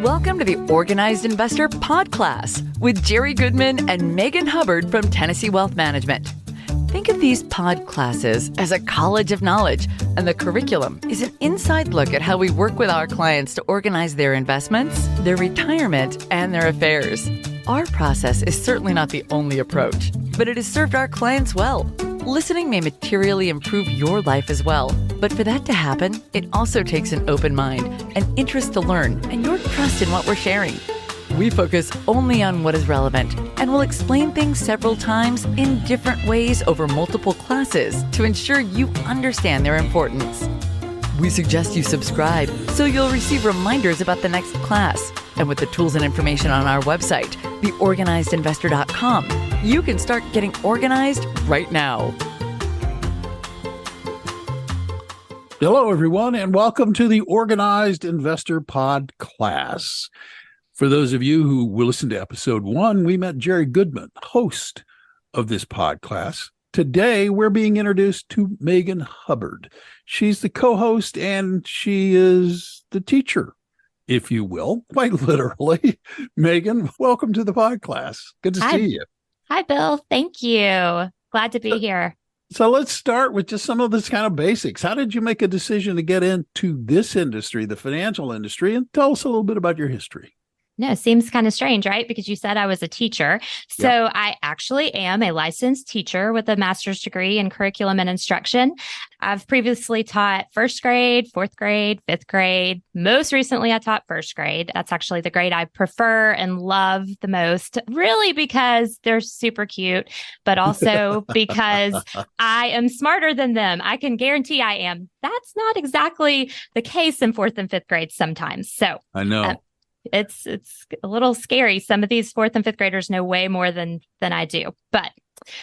Welcome to the Organized Investor PodCLASS with Jerry Goodman and Megan Hubbard from Tennessee Wealth Management. Think of these pod classes as a college of knowledge, and the curriculum is an inside look at how we work with our clients to organize their investments, their retirement, and their affairs. Our process is certainly not the only approach, but it has served our clients well. Listening may materially improve your life as well, but for that to happen, it also takes an open mind, an interest to learn, and your trust in what we're sharing. We focus only on what is relevant, and will explain things several times in different ways over multiple classes to ensure you understand their importance. We suggest you subscribe so you'll receive reminders about the next class. And with the tools and information on our website, theorganizedinvestor.com, you can start getting organized right now. Hello, everyone, and welcome to the Organized Investor PodCLASS. For those of you who will listen to episode 1, we met Jerry Goodman, host of this podcast. Today, we're being introduced to Megan Hubbard. She's the co-host, and she is the teacher, if you will, quite literally. Megan, welcome to the PodCLASS. Good to see you. Hi, Bill. Thank you. Glad to be here. So let's start with just some of this kind of basics. How did you make a decision to get into this industry, the financial industry, and tell us a little bit about your history? No, seems kind of strange, right? Because you said I was a teacher. So I actually am a licensed teacher with a master's degree in curriculum and instruction. I've previously taught first grade, fourth grade, fifth grade. Most recently, I taught first grade. That's actually the grade I prefer and love the most, really because they're super cute, but also because I am smarter than them. I can guarantee I am. That's not exactly the case in fourth and fifth grade sometimes. So I know. It's a little scary. Some of these fourth and fifth graders know way more than I do. But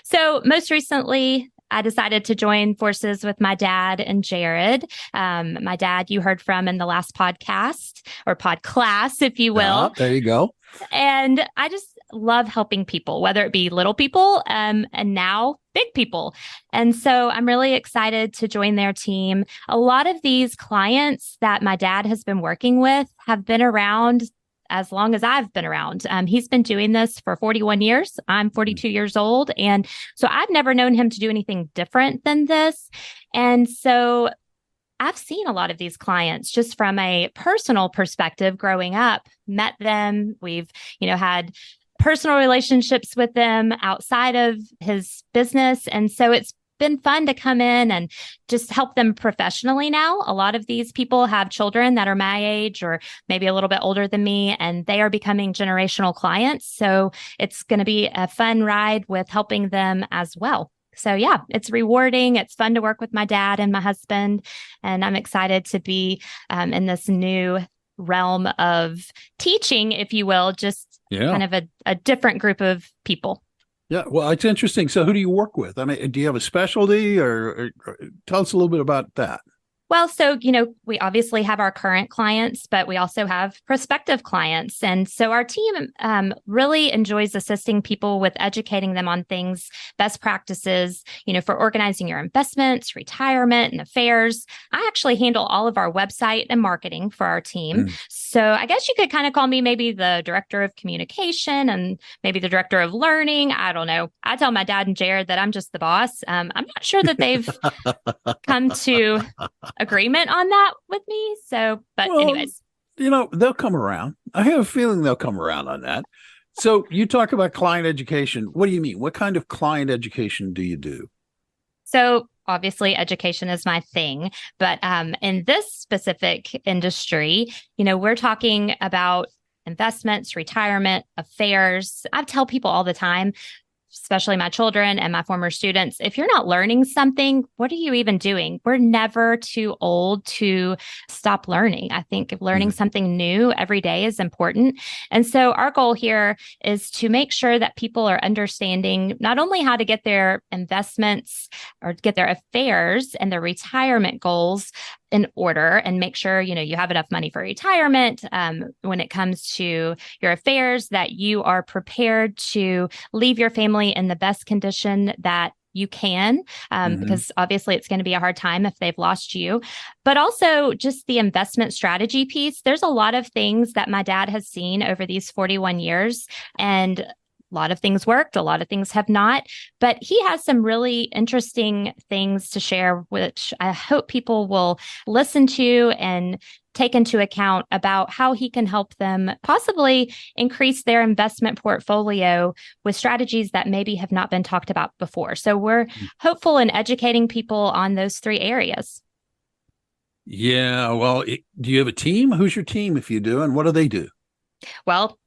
so most recently, I decided to join forces with my dad and Jared. My dad, you heard from in the last podcast or PodCLASS, if you will. There you go. And I just love helping people, whether it be little people and now big people. And so I'm really excited to join their team. A lot of these clients that my dad has been working with have been around as long as I've been around. He's been doing this for 41 years. I'm 42 years old. And so I've never known him to do anything different than this. And so I've seen a lot of these clients just from a personal perspective growing up, met them. We've, had personal relationships with them outside of his business. And so it's been fun to come in and just help them professionally now. A lot of these people have children that are my age or maybe a little bit older than me, and they are becoming generational clients. So it's going to be a fun ride with helping them as well. So yeah, it's rewarding. It's fun to work with my dad and my husband. And I'm excited to be in this new realm of teaching, if you will, just kind of a different group of people. Yeah, well, it's interesting. So who do you work with? I mean, do you have a specialty or tell us a little bit about that? Well, so, we obviously have our current clients, but we also have prospective clients. And so our team really enjoys assisting people with educating them on things, best practices, for organizing your investments, retirement, and affairs. I actually handle all of our website and marketing for our team. So I guess you could kind of call me maybe the director of communication and maybe the director of learning. I don't know. I tell my dad and Jared that I'm just the boss. I'm not sure that they've come to agreement on that with me. So, but anyways. They'll come around. I have a feeling they'll come around on that. So you talk about client education. What do you mean? What kind of client education do you do? So obviously education is my thing, but in this specific industry, we're talking about investments, retirement, affairs. I tell people all the time, especially my children and my former students, if you're not learning something, what are you even doing? We're never too old to stop learning. I think learning something new every day is important. And so our goal here is to make sure that people are understanding not only how to get their investments or get their affairs and their retirement goals in order and make sure, you have enough money for retirement. When it comes to your affairs, that you are prepared to leave your family in the best condition that you can, because obviously it's going to be a hard time if they've lost you. But also just the investment strategy piece. There's a lot of things that my dad has seen over these 41 years, and a lot of things worked, a lot of things have not. But he has some really interesting things to share, which I hope people will listen to and take into account about how he can help them possibly increase their investment portfolio with strategies that maybe have not been talked about before. So we're hopeful in educating people on those three areas. Yeah. Well, do you have a team? Who's your team if you do? And what do they do? Well,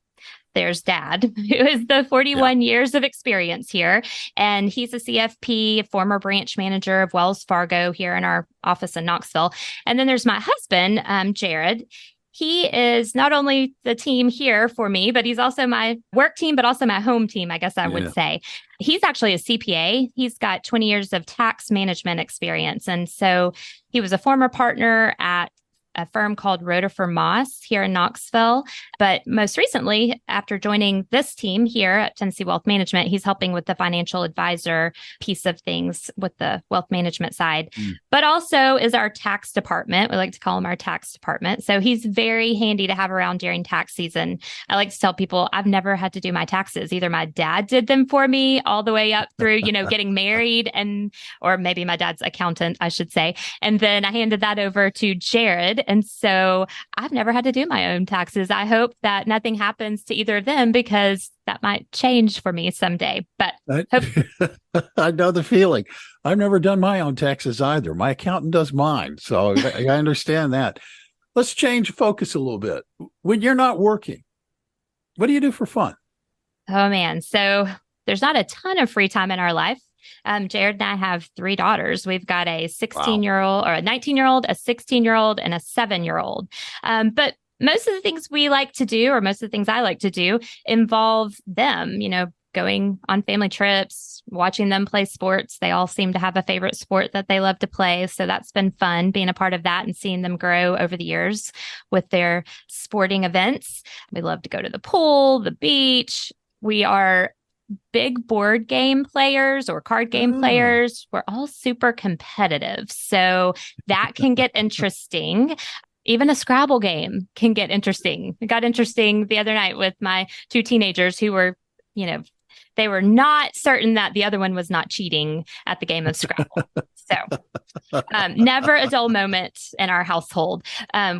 there's Dad, who is the 41 years of experience here. And he's a CFP, former branch manager of Wells Fargo here in our office in Knoxville. And then there's my husband, Jared. He is not only the team here for me, but he's also my work team, but also my home team, I guess I would say. He's actually a CPA. He's got 20 years of tax management experience. And so he was a former partner at a firm called Rotifer Moss here in Knoxville. But most recently, after joining this team here at Tennessee Wealth Management, he's helping with the financial advisor piece of things with the wealth management side, but also is our tax department. We like to call him our tax department. So he's very handy to have around during tax season. I like to tell people I've never had to do my taxes. Either my dad did them for me all the way up through, getting married, or maybe my dad's accountant, I should say. And then I handed that over to Jared. And so I've never had to do my own taxes. I hope that nothing happens to either of them, because that might change for me someday. But I know the feeling. I've never done my own taxes either. My accountant does mine. So I understand that. Let's change focus a little bit. When you're not working, what do you do for fun? Oh, man. So there's not a ton of free time in our life. Jared and I have 3 daughters. We've got a 16-year-old or a 19-year-old, a 16-year-old, and a 7-year-old. But most of the things we like to do, or most of the things I like to do, involve them, going on family trips, watching them play sports. They all seem to have a favorite sport that they love to play. So that's been fun being a part of that and seeing them grow over the years with their sporting events. We love to go to the pool, the beach. We are big board game players or card game players. We're all super competitive. So that can get interesting. Even a Scrabble game can get interesting. It got interesting the other night with my 2 teenagers who were, they were not certain that the other one was not cheating at the game of Scrabble. So never a dull moment in our household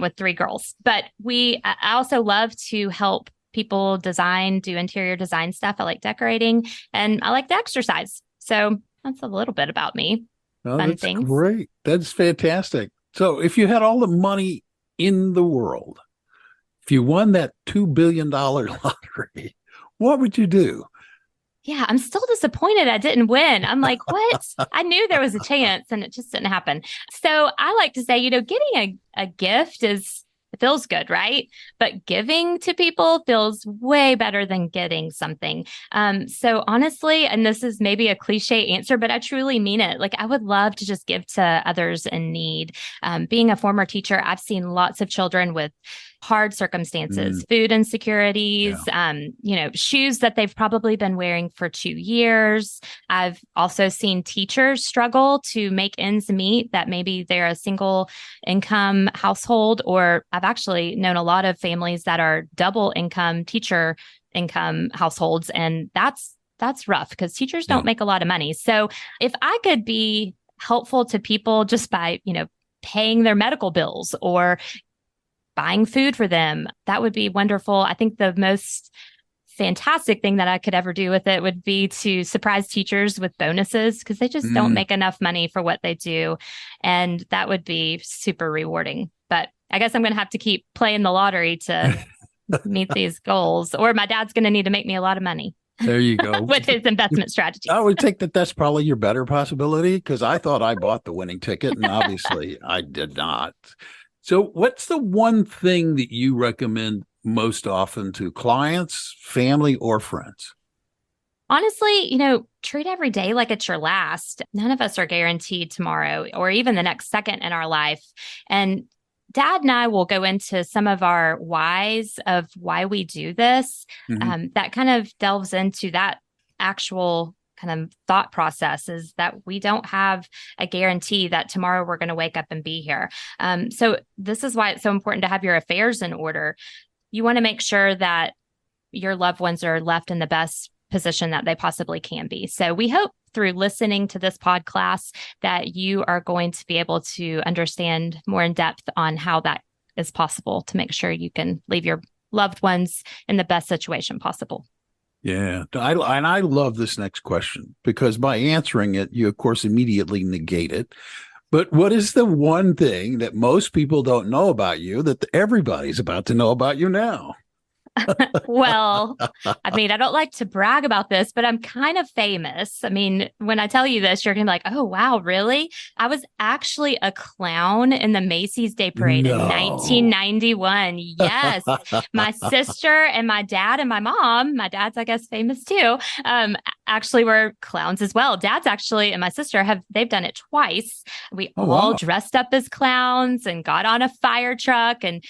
with 3 girls. But I also love to help people do interior design stuff. I like decorating, and I like to exercise. So that's a little bit about me. Fun that's things. Great. That's fantastic. So if you had all the money in the world, if you won that $2 billion lottery, what would you do? Yeah, I'm still disappointed I didn't win. I'm like, what? I knew there was a chance and it just didn't happen. So I like to say, getting a gift it feels good, right? But giving to people feels way better than getting something. So honestly, and this is maybe a cliche answer, but I truly mean it. Like, I would love to just give to others in need. Being a former teacher, I've seen lots of children with hard circumstances, food insecurities, shoes that they've probably been wearing for 2 years. I've also seen teachers struggle to make ends meet, that maybe they're a single income household, or I've actually known a lot of families that are double income teacher income households. And that's rough, because teachers don't make a lot of money. So if I could be helpful to people just by, paying their medical bills or buying food for them, that would be wonderful. I think the most fantastic thing that I could ever do with it would be to surprise teachers with bonuses, because they just don't make enough money for what they do. And that would be super rewarding. But I guess I'm going to have to keep playing the lottery to meet these goals, or my dad's going to need to make me a lot of money. There you go. With his investment strategies. I would think that's probably your better possibility, because I thought I bought the winning ticket, and obviously I did not. So what's the one thing that you recommend most often to clients, family, or friends? Honestly, treat every day like it's your last. None of us are guaranteed tomorrow or even the next second in our life. And Dad and I will go into some of our whys of why we do this. That kind of delves into that actual kind of thought process is that we don't have a guarantee that tomorrow we're going to wake up and be here. So this is why it's so important to have your affairs in order. You want to make sure that your loved ones are left in the best position that they possibly can be. So we hope through listening to this podcast that you are going to be able to understand more in depth on how that is possible to make sure you can leave your loved ones in the best situation possible. Yeah. I love this next question because by answering it, you, of course, immediately negate it. But what is the one thing that most people don't know about you that everybody's about to know about you now? Well, I mean, I don't like to brag about this, but I'm kind of famous. I mean, when I tell you this, you're going to be like, oh, wow, really? I was actually a clown in the Macy's Day Parade in 1991. Yes. My sister and my dad and my mom, my dad's, I guess, famous too, actually were clowns as well. Dad's actually and my sister they've done it twice. We all dressed up as clowns and got on a fire truck and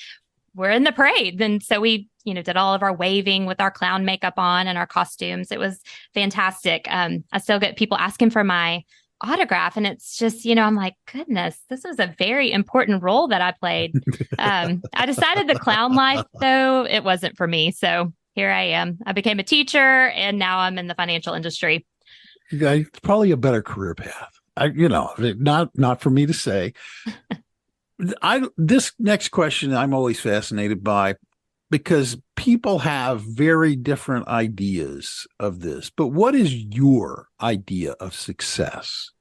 we're in the parade. And so we, did all of our waving with our clown makeup on and our costumes. It was fantastic. I still get people asking for my autograph. And it's just, I'm like, goodness, this was a very important role that I played. I decided the clown life, though, it wasn't for me. So here I am. I became a teacher and now I'm in the financial industry. Yeah, it's probably a better career path. Not for me to say. This next question I'm always fascinated by because people have very different ideas of this. But what is your idea of success?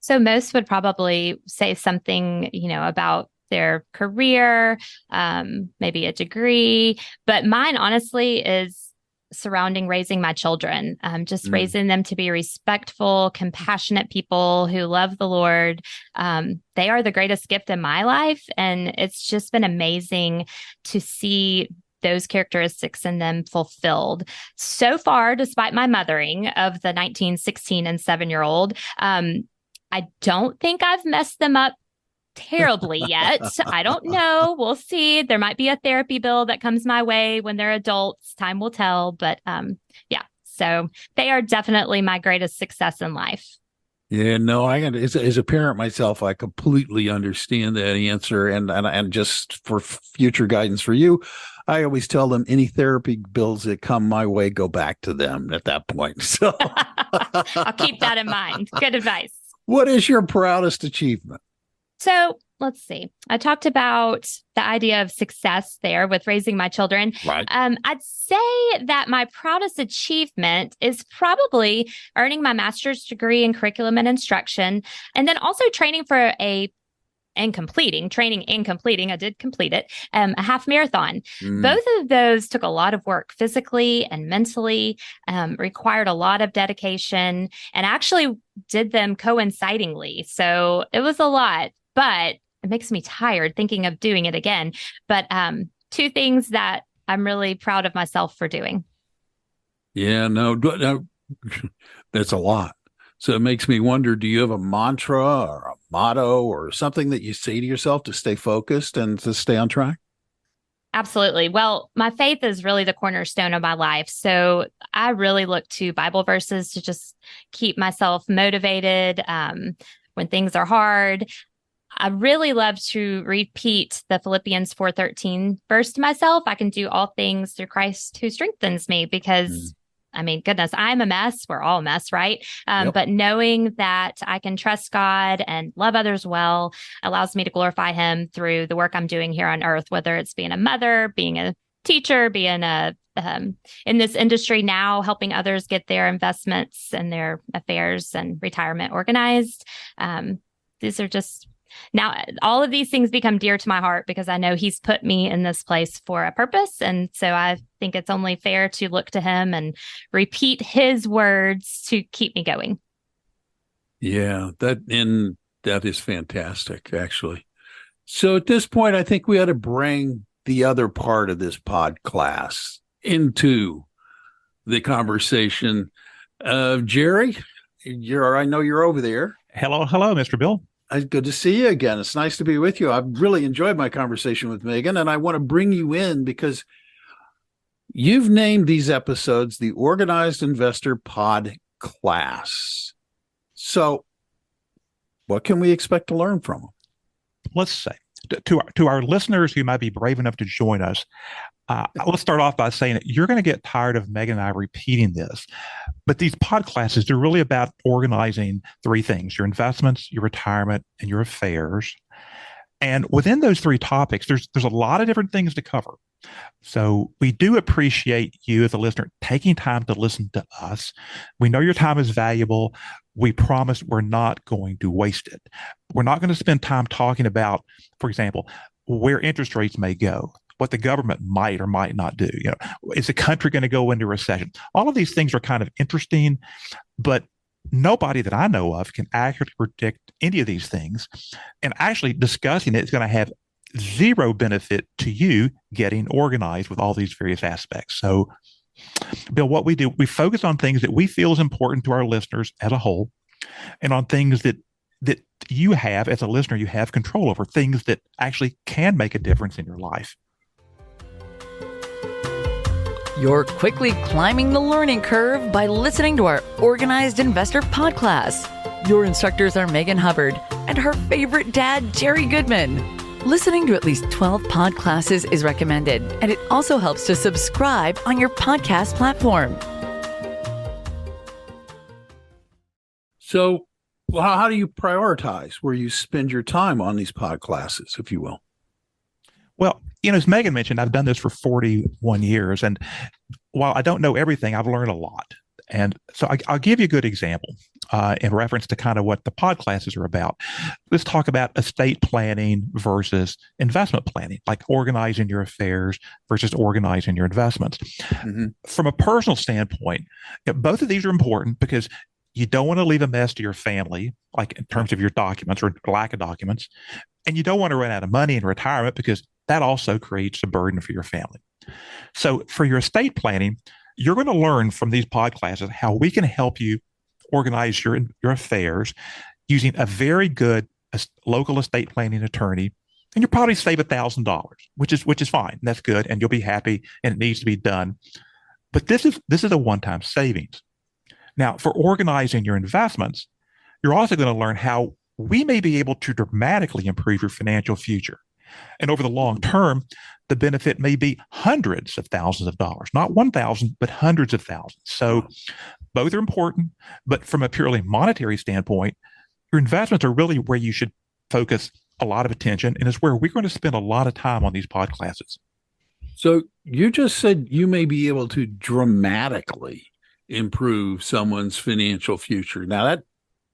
So most would probably say something, about their career, maybe a degree. But mine, honestly, is surrounding raising my children, raising them to be respectful, compassionate people who love the Lord. They are the greatest gift in my life. And it's just been amazing to see those characteristics in them fulfilled. So far, despite my mothering of the 19, 16, and 7-year-old, I don't think I've messed them up terribly yet. I don't know. We'll see. There might be a therapy bill that comes my way when they're adults. Time will tell. But so they are definitely my greatest success in life. Yeah, no, as a parent myself, I completely understand that answer. And just for future guidance for you, I always tell them any therapy bills that come my way, go back to them at that point. So I'll keep that in mind. Good advice. What is your proudest achievement? So let's see. I talked about the idea of success there with raising my children. Right. I'd say that my proudest achievement is probably earning my master's degree in curriculum and instruction, and then also training and completing. I did complete it, a half marathon. Both of those took a lot of work physically and mentally, required a lot of dedication, and actually did them coincidingly. So it was a lot. But it makes me tired thinking of doing it again. But two things that I'm really proud of myself for doing. Yeah, no, that's a lot. So it makes me wonder, do you have a mantra or a motto or something that you say to yourself to stay focused and to stay on track? Absolutely. Well, my faith is really the cornerstone of my life. So I really look to Bible verses to just keep myself motivated when things are hard. I really love to repeat the Philippians 4:13 verse to myself. I can do all things through Christ who strengthens me because, I mean, goodness, I'm a mess. We're all a mess, right? Yep. But knowing that I can trust God and love others well allows me to glorify him through the work I'm doing here on earth, whether it's being a mother, being a teacher, being in this industry now, helping others get their investments and their affairs and retirement organized. These are just... Now, all of these things become dear to my heart because I know he's put me in this place for a purpose. And so I think it's only fair to look to him and repeat his words to keep me going. Yeah, that is fantastic, actually. So at this point, I think we ought to bring the other part of this pod class into the conversation. Jerry, I know you're over there. Hello, Mr. Bill. Good to see you again. It's nice to be with you. I've really enjoyed my conversation with Megan, and I want to bring you in because you've named these episodes the Organized Investor PodCLASS. PodCLASS. So what can we expect to learn from them? Let's say to our listeners who might be brave enough to join us, let's start off by saying that you're going to get tired of Megan and I repeating this. But these PodCLASSes, they're really about organizing three things: your investments, your retirement, and your affairs. And within those three topics, there's a lot of different things to cover. So we do appreciate you as a listener taking time to listen to us. We know your time is valuable. We promise we're not going to waste it. We're not going to spend time talking about, for example, where interest rates may go, what the government might or might not do. Is the country going to go into recession? All of these things are kind of interesting, but nobody that I know of can accurately predict any of these things. And actually discussing it is going to have zero benefit to you getting organized with all these various aspects. So, Bill, what we do, we focus on things that we feel is important to our listeners as a whole, and on things that you have as a listener, you have control over, things that actually can make a difference in your life. You're quickly climbing the learning curve by listening to our Organized Investor PodCLASS. Your instructors are Megan Hubbard and her favorite dad, Jerry Goodman. Listening to at least 12 PodCLASSes is recommended, and it also helps to subscribe on your podcast platform. So, how do you prioritize where you spend your time on these PodCLASSes, if you will? Well, as Megan mentioned, I've done this for 41 years. And while I don't know everything, I've learned a lot. And so I'll give you a good example in reference to kind of what the PodCLASSes are about. Let's talk about estate planning versus investment planning, like organizing your affairs versus organizing your investments. Mm-hmm. From a personal standpoint, both of these are important because you don't want to leave a mess to your family, like in terms of your documents or lack of documents. And you don't want to run out of money in retirement because that also creates a burden for your family. So for your estate planning, you're going to learn from these PodCLASSes how we can help you organize your affairs using a very good local estate planning attorney. And you'll probably save $1,000, which is fine. That's good. And you'll be happy, and it needs to be done. But this is a one-time savings. Now, for organizing your investments, you're also going to learn how we may be able to dramatically improve your financial future. And over the long term, the benefit may be hundreds of thousands of dollars, not 1,000, but hundreds of thousands. So both are important, but from a purely monetary standpoint, your investments are really where you should focus a lot of attention, and it's where we're going to spend a lot of time on these PodCLASSes. So you just said you may be able to dramatically improve someone's financial future. Now that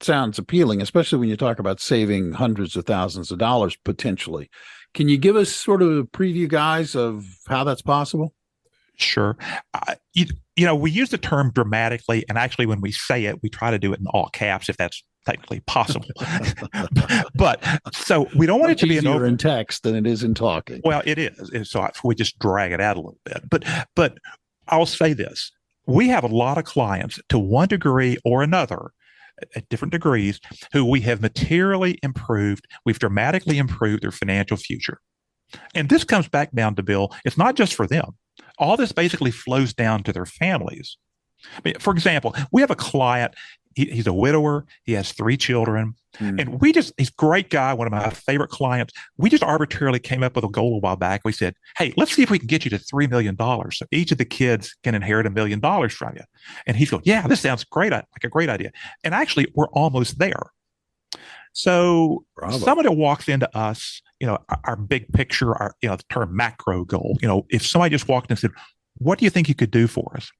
sounds appealing, especially when you talk about saving hundreds of thousands of dollars potentially. Can you give us sort of a preview, guys, of how that's possible? Sure. We use the term dramatically, and actually when we say it, we try to do it in all caps if that's technically possible. But so we don't want it to be easier in text than it is in talking. Well, it is. So we just drag it out a little bit. But I'll say this. We have a lot of clients to one degree or another at different degrees who we have materially improved. We've dramatically improved their financial future. And this comes back down to, Bill, it's not just for them. All this basically flows down to their families. I mean, for example, we have a client, he's a widower, he has 3 children, and he's a great guy, one of my favorite clients. We just arbitrarily came up with a goal a while back. We said, hey, let's see if we can get you to $3 million. So each of the kids can inherit $1 million from you. And he's going, yeah, this sounds great, like a great idea. And actually, we're almost there. So somebody walks into us, our big picture, the term macro goal, if somebody just walked in and said, what do you think you could do for us?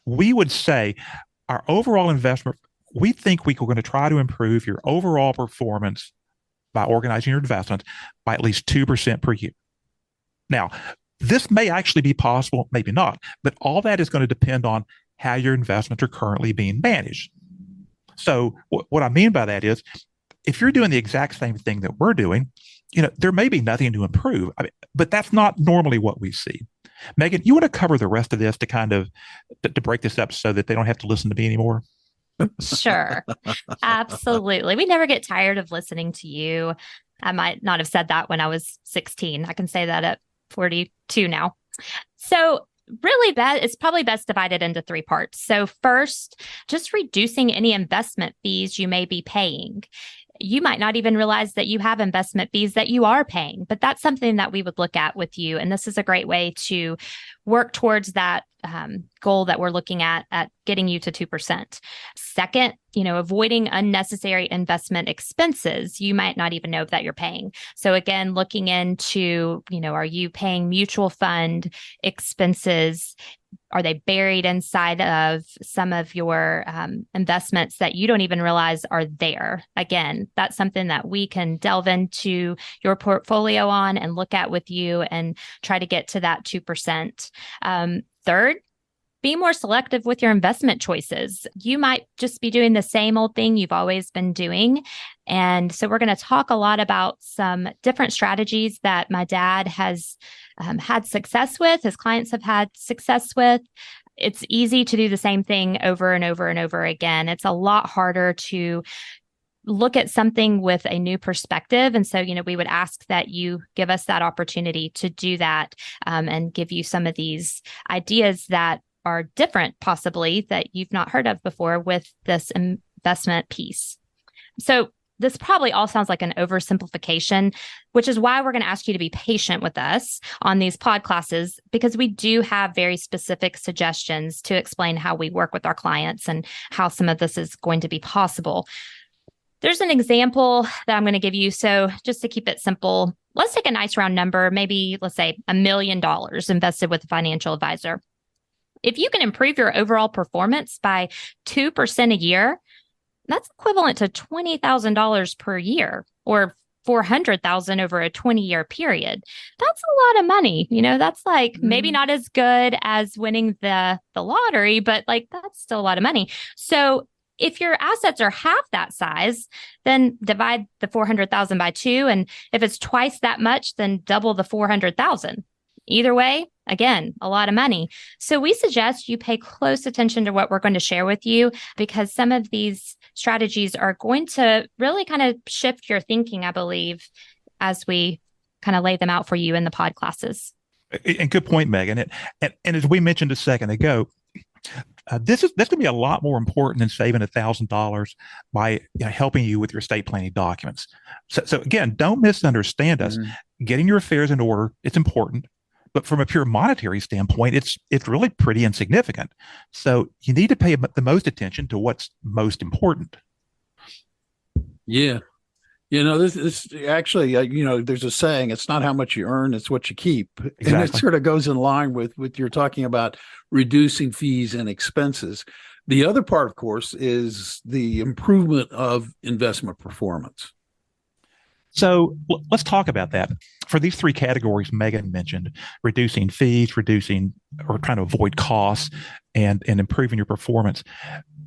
We would say our overall investment, we think we're going to try to improve your overall performance by organizing your investments by at least 2% per year. Now, this may actually be possible, maybe not, but all that is going to depend on how your investments are currently being managed. So what I mean by that is, if you're doing the exact same thing that we're doing, there may be nothing to improve, but that's not normally what we see. Megan, you want to cover the rest of this to kind of to break this up so that they don't have to listen to me anymore? Sure. Absolutely. We never get tired of listening to you. I might not have said that when I was 16. I can say that at 42 now. So really it's probably best divided into three parts. So first, just reducing any investment fees you may be paying. You might not even realize that you have investment fees that you are paying, but that's something that we would look at with you. And this is a great way to work towards that goal that we're looking at getting you to 2%. Second, avoiding unnecessary investment expenses you might not even know that you're paying. So again, looking into, are you paying mutual fund expenses? Are they buried inside of some of your investments that you don't even realize are there? Again, that's something that we can delve into your portfolio on and look at with you and try to get to that 2%. Third, be more selective with your investment choices. You might just be doing the same old thing you've always been doing. And so we're going to talk a lot about some different strategies that my dad has had success with, his clients have had success with. It's easy to do the same thing over and over and over again. It's a lot harder to look at something with a new perspective. And so, we would ask that you give us that opportunity to do that and give you some of these ideas that are different, possibly, that you've not heard of before with this investment piece. So this probably all sounds like an oversimplification, which is why we're going to ask you to be patient with us on these pod classes, because we do have very specific suggestions to explain how we work with our clients and how some of this is going to be possible. There's an example that I'm going to give you. So just to keep it simple, let's take a nice round number, maybe let's say $1 million invested with a financial advisor. If you can improve your overall performance by 2% a year, that's equivalent to $20,000 per year or $400,000 over a 20-year period. That's a lot of money. That's like maybe not as good as winning the lottery, but like that's still a lot of money. So if your assets are half that size, then divide the 400,000 by 2. And if it's twice that much, then double the 400,000. Either way, again, a lot of money. So we suggest you pay close attention to what we're going to share with you, because some of these strategies are going to really kind of shift your thinking, I believe, as we kind of lay them out for you in the pod classes. And good point, Megan. And as we mentioned a second ago, that's going to be a lot more important than saving $1,000 by helping you with your estate planning documents. So again, don't misunderstand us. Getting your affairs in order, it's important. But from a pure monetary standpoint, it's really pretty insignificant. So you need to pay the most attention to what's most important. Yeah. This actually, there's a saying, it's not how much you earn, it's what you keep. Exactly. And it sort of goes in line with you're talking about reducing fees and expenses. The other part, of course, is the improvement of investment performance. So let's talk about that. For these three categories Megan mentioned, reducing fees, reducing or trying to avoid costs, and improving your performance.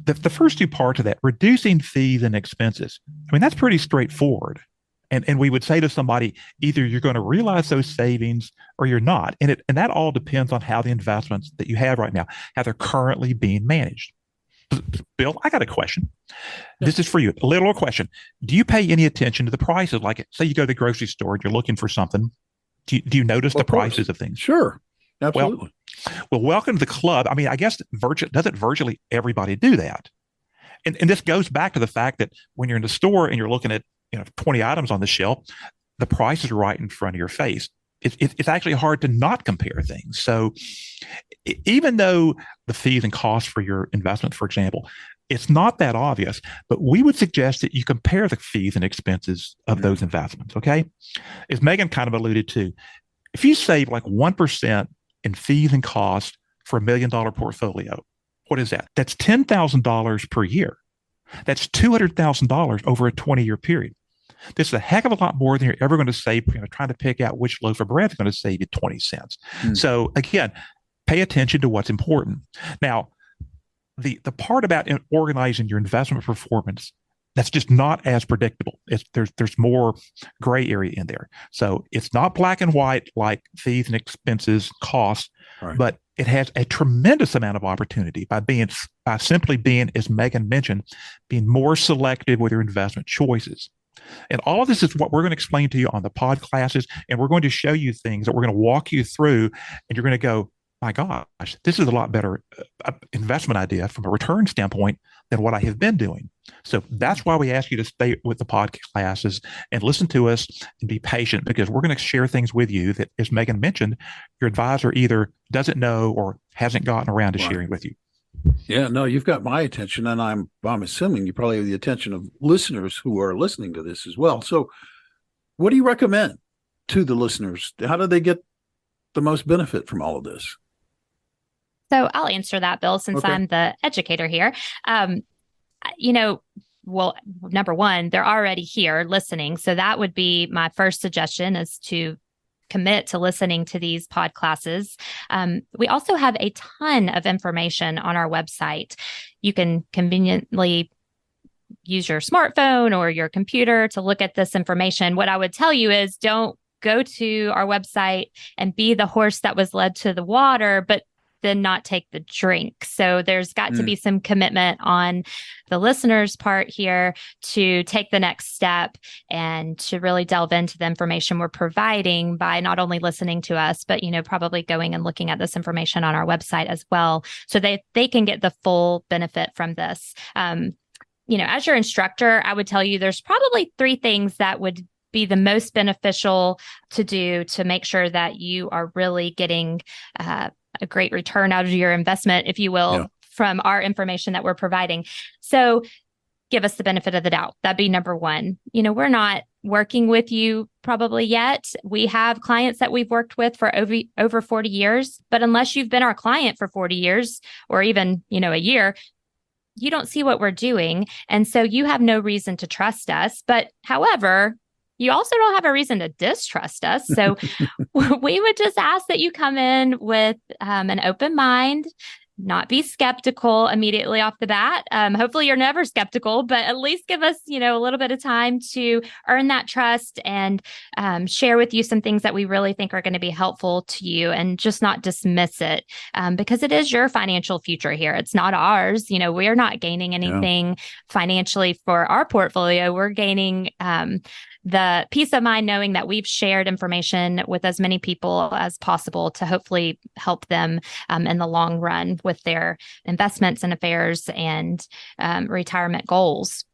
The first two parts of that, reducing fees and expenses, that's pretty straightforward. And we would say to somebody, either you're going to realize those savings or you're not. And that all depends on how the investments that you have right now, how they're currently being managed. Bill, I got a question. This is for you. A little question. Do you pay any attention to the prices? Like, say you go to the grocery store and you're looking for something. Do you notice the prices of things? Sure. Absolutely. Well, welcome to the club. I guess doesn't virtually everybody do that? And this goes back to the fact that when you're in the store and you're looking at 20 items on the shelf, the price is right in front of your face. It's actually hard to not compare things. So even though the fees and costs for your investment, for example, it's not that obvious, but we would suggest that you compare the fees and expenses of those investments, okay? As Megan kind of alluded to, if you save like 1% in fees and costs for $1 million portfolio, what is that? That's $10,000 per year. That's $200,000 over a 20-year period. This is a heck of a lot more than you're ever going to save, trying to pick out which loaf of bread is going to save you 20 cents. So again, pay attention to what's important. Now, the part about organizing your investment performance, that's just not as predictable. There's more gray area in there. So it's not black and white like fees and expenses, costs, right, but it has a tremendous amount of opportunity by simply being, as Megan mentioned, being more selective with your investment choices. And all of this is what we're going to explain to you on the pod classes. And we're going to show you things that we're going to walk you through. And you're going to go, my gosh, this is a lot better investment idea from a return standpoint than what I have been doing. So that's why we ask you to stay with the PodCLASSes and listen to us and be patient, because we're going to share things with you that, as Megan mentioned, your advisor either doesn't know or hasn't gotten around to sharing with you. Yeah, no, you've got my attention, and I'm assuming you probably have the attention of listeners who are listening to this as well. So what do you recommend to the listeners? How do they get the most benefit from all of this? So I'll answer that, Bill, since I'm the educator here. Well, number one, they're already here listening. So that would be my first suggestion, is to commit to listening to these PodCLASSes. We also have a ton of information on our website. You can conveniently use your smartphone or your computer to look at this information. What I would tell you is, don't go to our website and be the horse that was led to the water, but then not take the drink. So there's got to be some commitment on the listener's part here to take the next step and to really delve into the information we're providing by not only listening to us, but, probably going and looking at this information on our website as well, so they can get the full benefit from this. As your instructor, I would tell you there's probably 3 things that would be the most beneficial to do to make sure that you are really getting a great return out of your investment, if you will, from our information that we're providing. So give us the benefit of the doubt. That'd be number one. We're not working with you probably yet. We have clients that we've worked with for over 40 years, but unless you've been our client for 40 years or even, a year, you don't see what we're doing. And so you have no reason to trust us. But however, you also don't have a reason to distrust us. So we would just ask that you come in with an open mind, not be skeptical immediately off the bat. Hopefully you're never skeptical, but at least give us, a little bit of time to earn that trust and share with you some things that we really think are going to be helpful to you, and just not dismiss it, because it is your financial future here. It's not ours. We're not gaining anything financially for our portfolio. We're gaining the peace of mind knowing that we've shared information with as many people as possible to hopefully help them in the long run with their investments and affairs and retirement goals.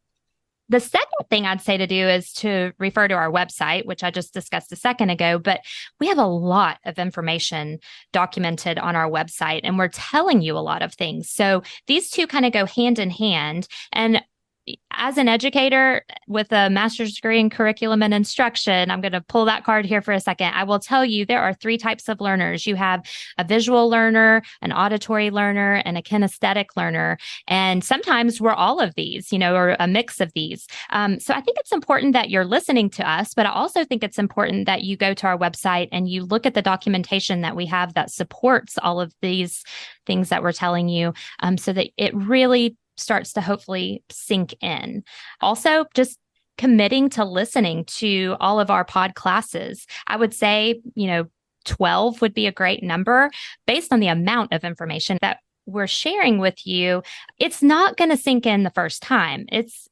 The second thing I'd say to do is to refer to our website, which I just discussed a second ago, but we have a lot of information documented on our website, and we're telling you a lot of things. So these two kind of go hand in hand. And as an educator with a master's degree in curriculum and instruction, I'm going to pull that card here for a second. I will tell you there are 3 types of learners. You have a visual learner, an auditory learner, and a kinesthetic learner. And sometimes we're all of these, or a mix of these. So I think it's important that you're listening to us, but I also think it's important that you go to our website and you look at the documentation that we have that supports all of these things that we're telling you, so that it really starts to hopefully sink in. Also, just committing to listening to all of our PodCLASSes. I would say, 12 would be a great number based on the amount of information that we're sharing with you. It's not going to sink in the first time. It's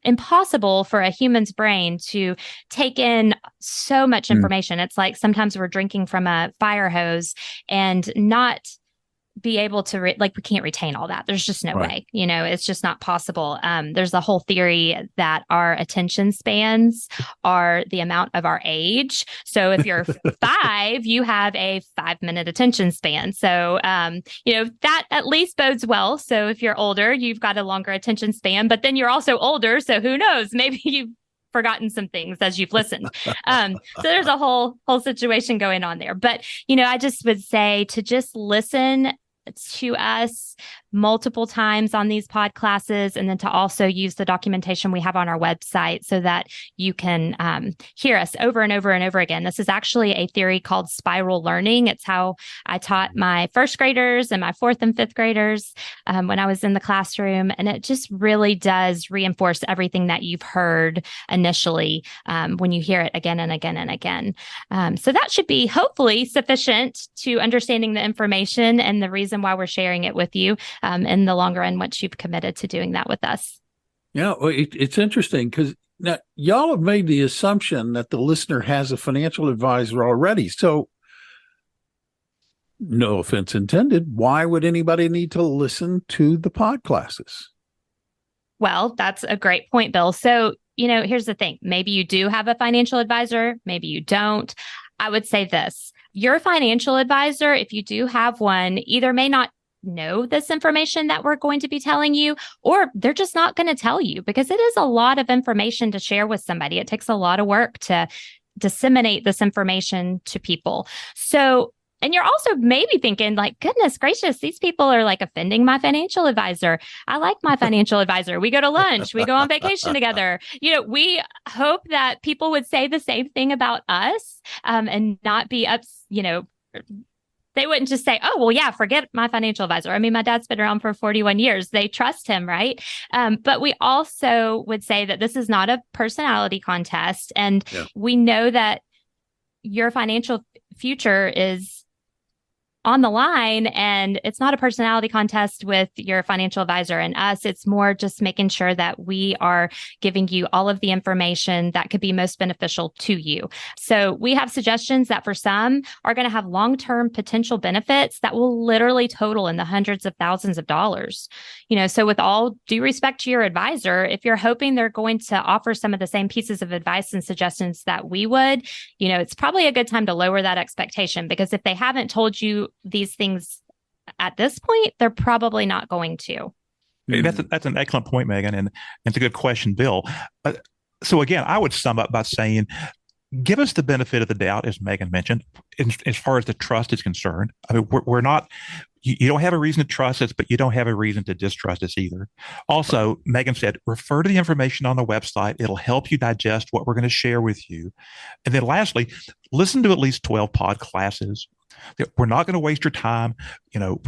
impossible for a human's brain to take in so much information. It's like sometimes we're drinking from a fire hose and not be able to, we can't retain all that. There's just no way, it's just not possible. There's a whole theory that our attention spans are the amount of our age. So if you're 5, you have a 5-minute attention span. So, that at least bodes well. So if you're older, you've got a longer attention span, but then you're also older. So who knows, maybe you've forgotten some things as you've listened. So there's a whole situation going on there. But, I just would say to just listen to us multiple times on these PodCLASSes, and then to also use the documentation we have on our website so that you can hear us over and over and over again. This is actually a theory called spiral learning. It's how I taught my 1st graders and my 4th and 5th graders when I was in the classroom. And it just really does reinforce everything that you've heard initially when you hear it again and again and again. So that should be hopefully sufficient to understanding the information and the reason why we're sharing it with you in the longer run once you've committed to doing that with us. Yeah, well, it's interesting because now y'all have made the assumption that the listener has a financial advisor already. So No offense intended. Why would anybody need to listen to the pod classes? Well, that's a great point, Bill. So, here's the thing. Maybe you do have a financial advisor. Maybe you don't. I would say this. Your financial advisor, if you do have one, either may not know this information that we're going to be telling you, or they're just not going to tell you, because it is a lot of information to share with somebody. It takes a lot of work to disseminate this information to people. So, and you're also maybe thinking like, goodness gracious, these people are like offending my financial advisor. I like my financial advisor. We go to lunch, we go on vacation together. We hope that people would say the same thing about us, and not be they wouldn't just say, oh, well, yeah, forget my financial advisor. I mean, my dad's been around for 41 years. They trust him, right? But we also would say that this is not a personality contest. And we know that your financial future is on the line, and it's not a personality contest with your financial advisor and us. It's more just making sure that we are giving you all of the information that could be most beneficial to you. So we have suggestions that for some are going to have long-term potential benefits that will literally total in the hundreds of thousands of dollars. So with all due respect to your advisor, if you're hoping they're going to offer some of the same pieces of advice and suggestions that we would, it's probably a good time to lower that expectation, because if they haven't told you these things at this point, they're probably not going to. Hey, that's an excellent point, Megan, and it's a good question, Bill. So again, I would sum up by saying, give us the benefit of the doubt, as Megan mentioned, as far as the trust is concerned. I mean, we're not. You don't have a reason to trust us, but you don't have a reason to distrust us either. Also, Megan said, refer to the information on the website. It'll help you digest what we're going to share with you. And then lastly, listen to at least 12 pod classes. We're not going to waste your time.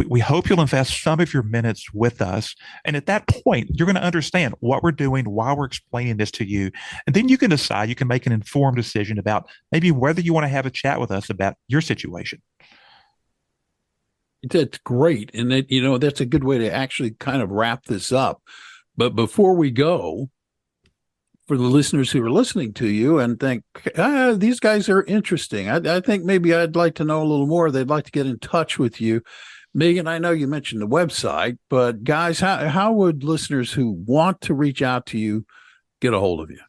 We hope you'll invest some of your minutes with us. And at that point, you're going to understand what we're doing, why we're explaining this to you. And then you can decide, you can make an informed decision about maybe whether you want to have a chat with us about your situation. That's great. And that's a good way to actually kind of wrap this up. But before we go, for the listeners who are listening to you and think, these guys are interesting, I think maybe I'd like to know a little more. They'd like to get in touch with you. Megan, I know you mentioned the website, but guys, how would listeners who want to reach out to you get a hold of you?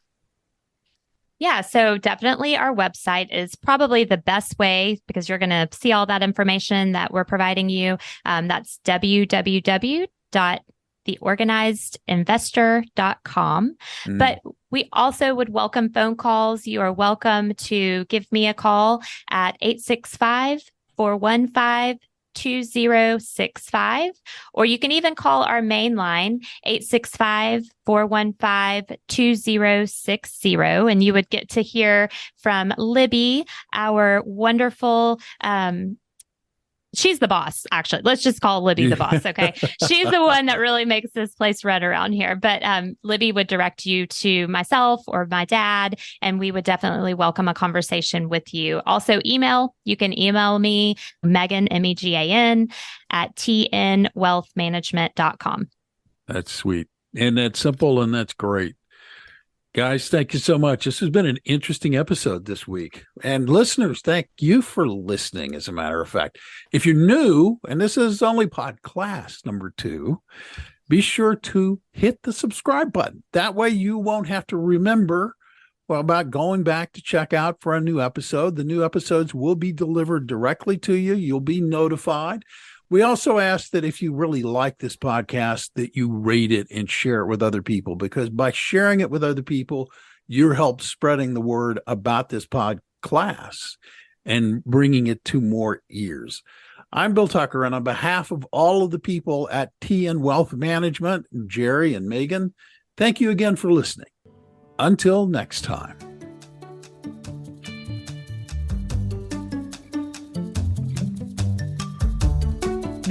Yeah, so definitely our website is probably the best way, because you're going to see all that information that we're providing you. That's www.theorganizedinvestor.com. But we also would welcome phone calls. You are welcome to give me a call at 865-415-2065, or you can even call our main line, 865-415-2060, and you would get to hear from Libby, our wonderful she's the boss, actually. Let's just call Libby the boss, okay? She's the one that really makes this place run around here. But Libby would direct you to myself or my dad, and we would definitely welcome a conversation with you. Also, email. You can email me, Megan, MEGAN, at tnwealthmanagement.com. That's sweet. And that's simple, and that's great. Guys, thank you so much. This has been an interesting episode this week. And listeners, thank you for listening, as a matter of fact. If you're new, and this is only PodClass number 2, be sure to hit the subscribe button. That way you won't have to remember about going back to check out for a new episode. The new episodes will be delivered directly to you. You'll be notified. We also ask that if you really like this podcast, that you rate it and share it with other people, because by sharing it with other people, you're helping spreading the word about this PodClass and bringing it to more ears. I'm Bill Tucker, and on behalf of all of the people at TN Wealth Management, Jerry and Megan, thank you again for listening. Until next time.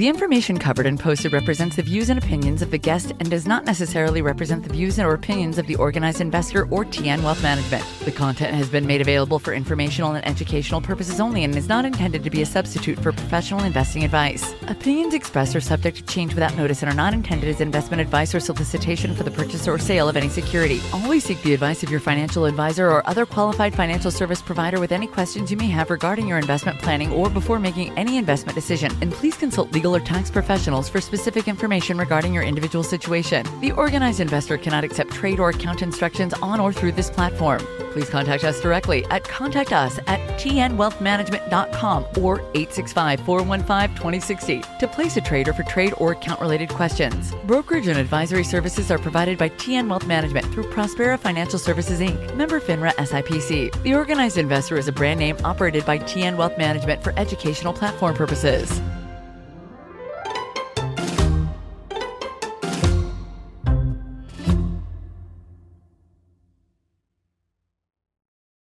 The information covered and posted represents the views and opinions of the guest and does not necessarily represent the views or opinions of the Organized Investor or TN Wealth Management. The content has been made available for informational and educational purposes only and is not intended to be a substitute for professional investing advice. Opinions expressed are subject to change without notice and are not intended as investment advice or solicitation for the purchase or sale of any security. Always seek the advice of your financial advisor or other qualified financial service provider with any questions you may have regarding your investment planning or before making any investment decision. And please consult legal or tax professionals for specific information regarding your individual situation. The Organized Investor cannot accept trade or account instructions on or through this platform. Please contact us directly at contactus@tnwealthmanagement.com or 865-415-2060 to place a trade or for trade or account-related questions. Brokerage and advisory services are provided by TN Wealth Management through Prospera Financial Services, Inc., member FINRA SIPC. The Organized Investor is a brand name operated by TN Wealth Management for educational platform purposes.